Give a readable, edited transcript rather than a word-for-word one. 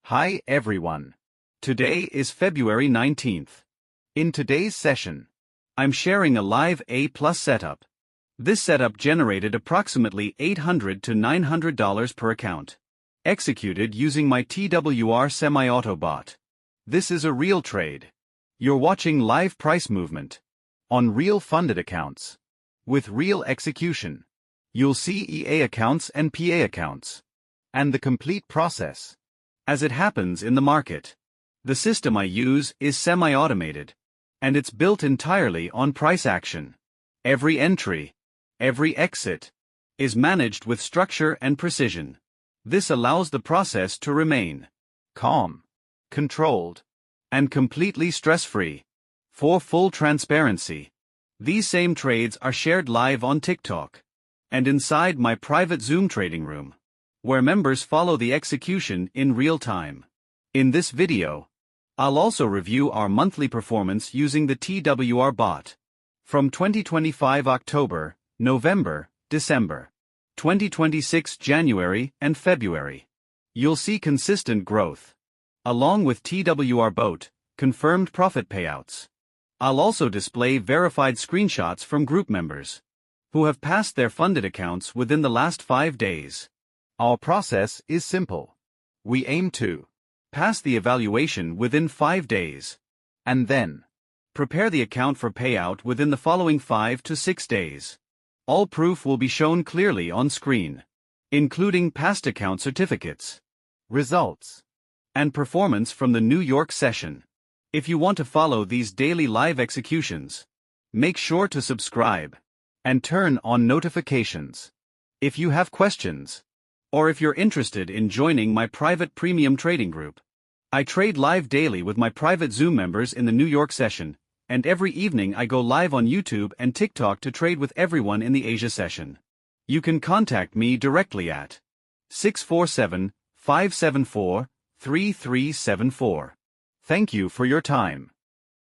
Hi everyone. Today is February 19th. In today's session, I'm sharing a live A+ setup. This setup generated approximately $800 to $900 per account. Executed using my TWR semi-auto bot. This is a real trade. You're watching live price movement on real funded accounts with real execution. You'll see EA accounts and PA accounts and the complete process as it happens in the market. The system I use is semi-automated, and it's built entirely on price action. Every entry, every exit, is managed with structure and precision. This allows the process to remain calm, controlled, and completely stress-free. For full transparency, these same trades are shared live on TikTok and inside my private Zoom trading room, where members follow the execution in real time. In this video, I'll also review our monthly performance using the TWR bot from 2025 October, November, December, 2026 January and February. You'll see consistent growth, along with TWR Bot confirmed profit payouts. I'll also display verified screenshots from group members who have passed their funded accounts within the last 5 days. Our process is simple. We aim to pass the evaluation within 5 days, and then prepare the account for payout within the following 5 to 6 days. All proof will be shown clearly on screen, including past account certificates, results, and performance from the New York session. If you want to follow these daily live executions, make sure to subscribe and turn on notifications. If you have questions, or if you're interested in joining my private premium trading group, I trade live daily with my private Zoom members in the New York session, and every evening I go live on YouTube and TikTok to trade with everyone in the Asia session. You can contact me directly at 647-574-3374. Thank you for your time.